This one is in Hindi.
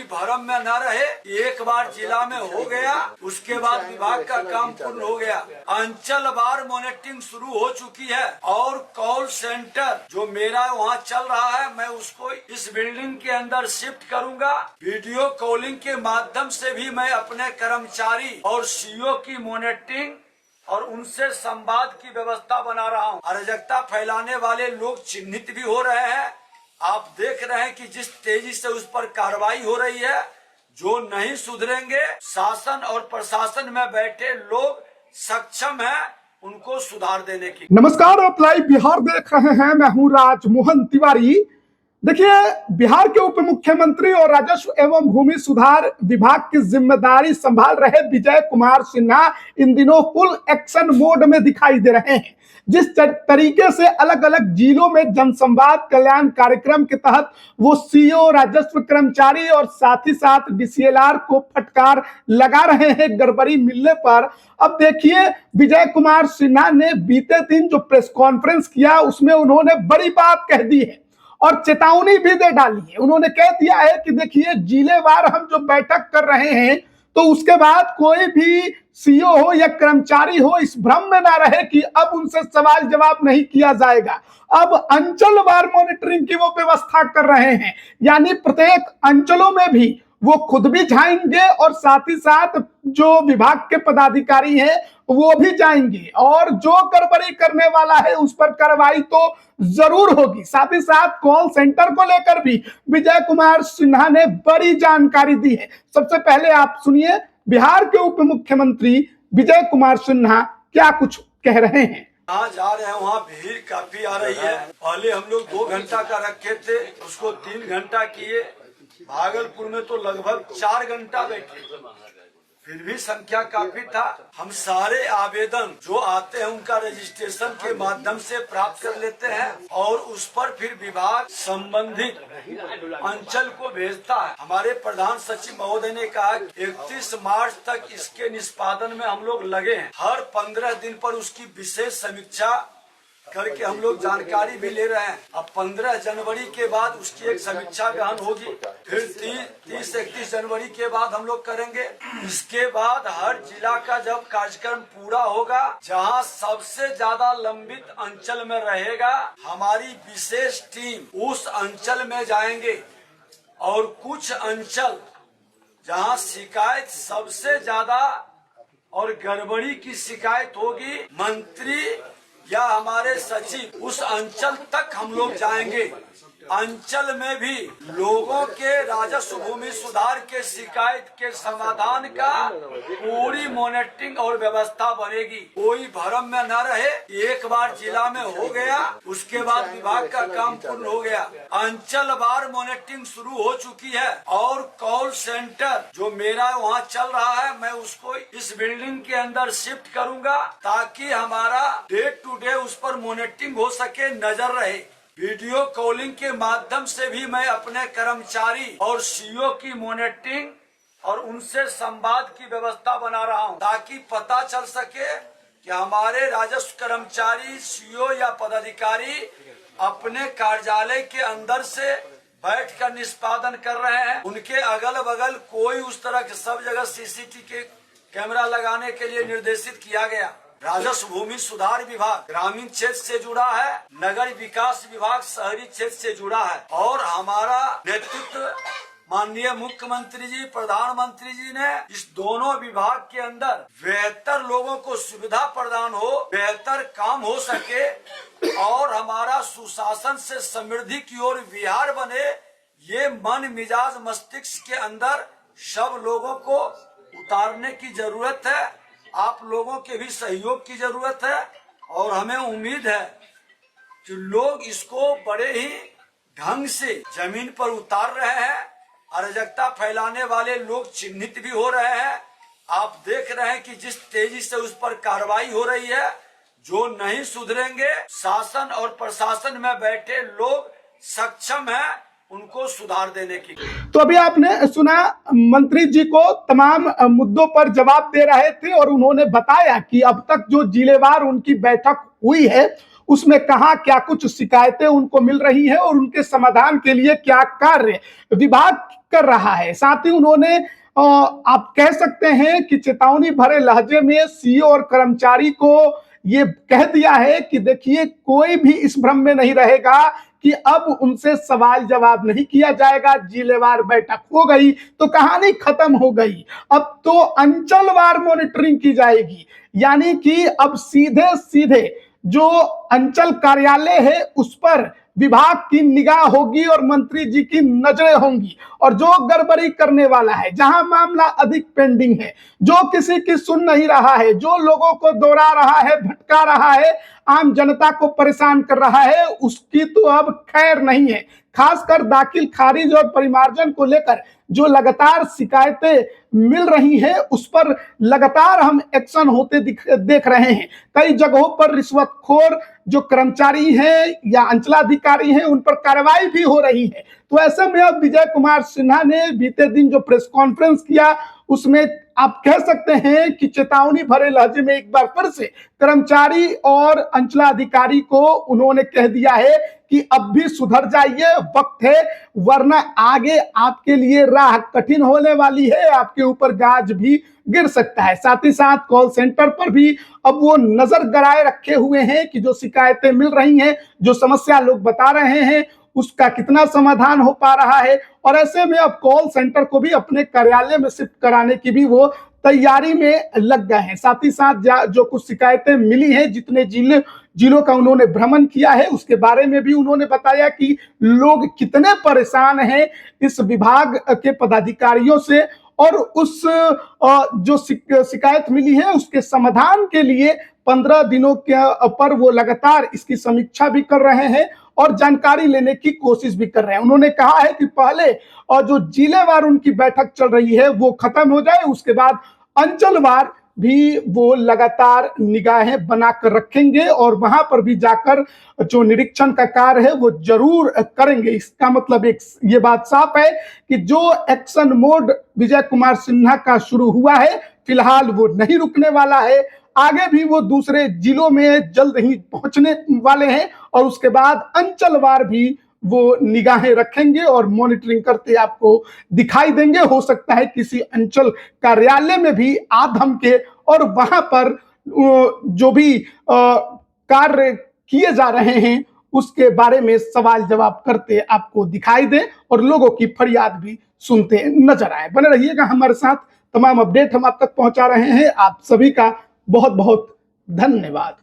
भरम में न रहे। एक बार जिला में हो गया, उसके बाद विभाग का काम पूर्ण हो गया। अंचल वार मॉनिटरिंग शुरू हो चुकी है और कॉल सेंटर जो मेरा वहाँ चल रहा है, मैं उसको इस बिल्डिंग के अंदर शिफ्ट करूंगा। वीडियो कॉलिंग के माध्यम से भी मैं अपने कर्मचारी और सीईओ की मॉनिटरिंग और उनसे संवाद की व्यवस्था बना रहा हूँ। अराजकता फैलाने वाले लोग चिन्हित भी हो रहे हैं। आप देख रहे हैं कि जिस तेजी से उस पर कार्रवाई हो रही है। जो नहीं सुधरेंगे, शासन और प्रशासन में बैठे लोग सक्षम हैं उनको सुधार देने की। नमस्कार, आप लाइव बिहार देख रहे हैं। मैं हूं राजमोहन तिवारी। देखिए, बिहार के उप मुख्यमंत्री और राजस्व एवं भूमि सुधार विभाग की जिम्मेदारी संभाल रहे विजय कुमार सिन्हा इन दिनों फुल एक्शन मोड में दिखाई दे रहे हैं। जिस तरीके से अलग अलग जिलों में जनसंवाद कल्याण कार्यक्रम के तहत वो सीईओ, राजस्व कर्मचारी और साथ ही साथ डीसीएलआर को फटकार लगा रहे हैं गड़बड़ी मिलने पर। अब देखिए, विजय कुमार सिन्हा ने बीते दिन जो प्रेस कॉन्फ्रेंस किया उसमें उन्होंने बड़ी बात कह दी है और चेतावनी भी दे डाली है। उन्होंने कह दिया है कि देखिए, जिलेवार हम जो बैठक कर रहे हैं तो उसके बाद कोई भी सीईओ हो या कर्मचारी हो इस भ्रम में ना रहे कि अब उनसे सवाल जवाब नहीं किया जाएगा। अब अंचलवार मॉनिटरिंग की वो व्यवस्था कर रहे हैं, यानी प्रत्येक अंचलों में भी वो खुद भी जाएंगे और साथ ही साथ जो विभाग के पदाधिकारी हैं वो भी जाएंगे और जो गड़बड़ी करने वाला है उस पर कार्रवाई तो जरूर होगी। साथ ही साथ कॉल सेंटर को लेकर भी विजय कुमार सिन्हा ने बड़ी जानकारी दी है। सबसे पहले आप सुनिए बिहार के उप मुख्यमंत्री विजय कुमार सिन्हा क्या कुछ कह रहे हैं। जहाँ जा रहे हैं वहाँ भीड़ काफी आ रही है। पहले हम लोग 2 घंटा का रखे थे, उसको 3 घंटा किए। भागलपुर में तो लगभग 4 घंटा बैठे, फिर भी संख्या काफी था। हम सारे आवेदन जो आते हैं उनका रजिस्ट्रेशन के माध्यम से प्राप्त कर लेते हैं और उस पर फिर विभाग संबंधित अंचल को भेजता है। हमारे प्रधान सचिव महोदय ने कहा 31 मार्च तक इसके निष्पादन में हम लोग लगे हैं। हर 15 दिन पर उसकी विशेष समीक्षा करके हम लोग जानकारी भी ले रहे हैं। अब 15 जनवरी के बाद उसकी एक समीक्षा गहन होगी, फिर 30-31 जनवरी के बाद हम लोग करेंगे। इसके बाद हर जिला का जब कार्यक्रम पूरा होगा, जहां सबसे ज्यादा लंबित अंचल में रहेगा, हमारी विशेष टीम उस अंचल में जाएंगे और कुछ अंचल जहां शिकायत सबसे ज्यादा और गड़बड़ी की शिकायत होगी, मंत्री या हमारे सचिव उस अंचल तक हम लोग जाएंगे। अंचल में भी लोगों के राजस्व भूमि सुधार के शिकायत के समाधान का पूरी मॉनिटरिंग और व्यवस्था बनेगी। कोई भरम में न रहे। एक बार जिला में हो गया, उसके बाद विभाग का काम पूर्ण हो गया। अंचल वार मॉनिटरिंग शुरू हो चुकी है और कॉल सेंटर जो मेरा वहाँ चल रहा है, मैं उसको इस बिल्डिंग के अंदर शिफ्ट करूंगा ताकि हमारा डे टू डे उस पर मॉनिटरिंग हो सके, नजर रहे। वीडियो कॉलिंग के माध्यम से भी मैं अपने कर्मचारी और सीईओ की मॉनिटरिंग और उनसे संवाद की व्यवस्था बना रहा हूं ताकि पता चल सके कि हमारे राजस्व कर्मचारी, सीईओ या पदाधिकारी अपने कार्यालय के अंदर से बैठकर निष्पादन कर रहे हैं। उनके अगल बगल कोई उस तरह के सब जगह सीसीटीवी के कैमरा लगाने के लिए निर्देशित किया गया। राजस्व भूमि सुधार विभाग ग्रामीण क्षेत्र से जुड़ा है, नगर विकास विभाग शहरी क्षेत्र से जुड़ा है और हमारा नेतृत्व माननीय मुख्यमंत्री जी, प्रधानमंत्री जी ने इस दोनों विभाग के अंदर बेहतर लोगों को सुविधा प्रदान हो, बेहतर काम हो सके और हमारा सुशासन से समृद्धि की ओर बिहार बने, ये मन मिजाज मस्तिष्क के अंदर सब लोगों को उतारने की जरूरत है। आप लोगों के भी सहयोग की जरूरत है और हमें उम्मीद है कि लोग इसको बड़े ही ढंग से जमीन पर उतार रहे हैं। अराजकता फैलाने वाले लोग चिन्हित भी हो रहे हैं। आप देख रहे हैं कि जिस तेजी से उस पर कार्रवाई हो रही है। जो नहीं सुधरेंगे, शासन और प्रशासन में बैठे लोग सक्षम हैं उनको सुधार देने की। तो अभी आपने सुना, मंत्री जी को तमाम मुद्दों पर जवाब दे रहे थे और उन्होंने बताया कि अब तक जो जिलेवार उनकी बैठक हुई है उसमें कहाँ क्या कुछ शिकायतें उनको मिल रही हैं और उनके समाधान के लिए क्या कार्य विभाग कर रहा है। साथ ही उन्होंने आप कह सकते हैं कि चेतावनी भरे लहजे में सीईओ और कर्मचारी को ये कह दिया है कि देखिए, कोई भी इस भ्रम में नहीं रहेगा कि अब उनसे सवाल जवाब नहीं किया जाएगा। जिलेवार बैठक हो गई तो कहानी खत्म हो गई, अब तो अंचलवार मॉनिटरिंग की जाएगी। यानी कि अब सीधे सीधे जो अंचल कार्यालय है उस पर विभाग की निगाह होगी और मंत्री जी की नजरें होंगी, और जो गड़बड़ी करने वाला है, जहां मामला अधिक पेंडिंग है, जो किसी की सुन नहीं रहा है, जो लोगों को दोहरा रहा है, भटका रहा है, आम जनता को परेशान कर रहा है, उसकी तो अब खैर नहीं है। खासकर दाखिल खारिज और परिमार्जन को लेकर जो लगातार शिकायतें मिल रही हैं उस पर लगातार हम एक्शन होते देख रहे हैं। कई जगहों पर रिश्वतखोर जो कर्मचारी हैं या अंचलाधिकारी हैं उन पर कार्रवाई भी हो रही है। तो ऐसे में अब विजय कुमार सिन्हा ने बीते दिन जो प्रेस कॉन्फ्रेंस किया उसमें आप कह सकते हैं कि चेतावनी भरे लहजे में एक बार फिर से कर्मचारी और अंचलाधिकारी को उन्होंने कह दिया है कि अब भी सुधर जाइए, वक्त है, वरना आगे आपके लिए राह कठिन होने वाली है, आपके ऊपर गाज भी गिर सकता है। साथ ही साथ कॉल सेंटर पर भी अब वो नजर गड़ाए रखे हुए हैं कि जो शिकायतें मिल रही हैं, जो समस्या लोग बता रहे हैं, उसका कितना समाधान हो पा रहा है। और ऐसे में अब कॉल सेंटर को भी अपने कार्यालय में शिफ्ट कराने की भी वो तैयारी में लग गए हैं। साथ ही साथ जो कुछ शिकायतें मिली हैं, जितने जिलों का उन्होंने भ्रमण किया है उसके बारे में भी उन्होंने बताया कि लोग कितने परेशान हैं इस विभाग के पदाधिकारियों से, और उस जो शिकायत मिली है उसके समाधान के लिए 15 दिनों के पर वो लगातार इसकी समीक्षा भी कर रहे हैं और जानकारी लेने की कोशिश भी कर रहे हैं। उन्होंने कहा है कि पहले और जो जिलेवार उनकी बैठक चल रही है वो खत्म हो जाए, उसके बाद अंचलवार भी वो लगातार निगाहें बनाकर रखेंगे और वहां पर भी जाकर जो निरीक्षण का कार्य है वो जरूर करेंगे। इसका मतलब एक ये बात साफ है कि जो एक्शन मोड विजय कुमार सिन्हा का शुरू हुआ है फिलहाल वो नहीं रुकने वाला है। आगे भी वो दूसरे जिलों में जल्द ही पहुंचने वाले हैं और उसके बाद अंचलवार भी वो निगाहें रखेंगे और मॉनिटरिंग करते आपको दिखाई देंगे। हो सकता है किसी अंचल कार्यालय में भी आ धमके और वहां पर जो भी कार्य किए जा रहे हैं उसके बारे में सवाल जवाब करते आपको दिखाई दे और लोगों की फरियाद भी सुनते नजर आए। बने रहिएगा हमारे साथ, तमाम अपडेट हम आप तक पहुंचा रहे हैं। आप सभी का बहुत बहुत धन्यवाद।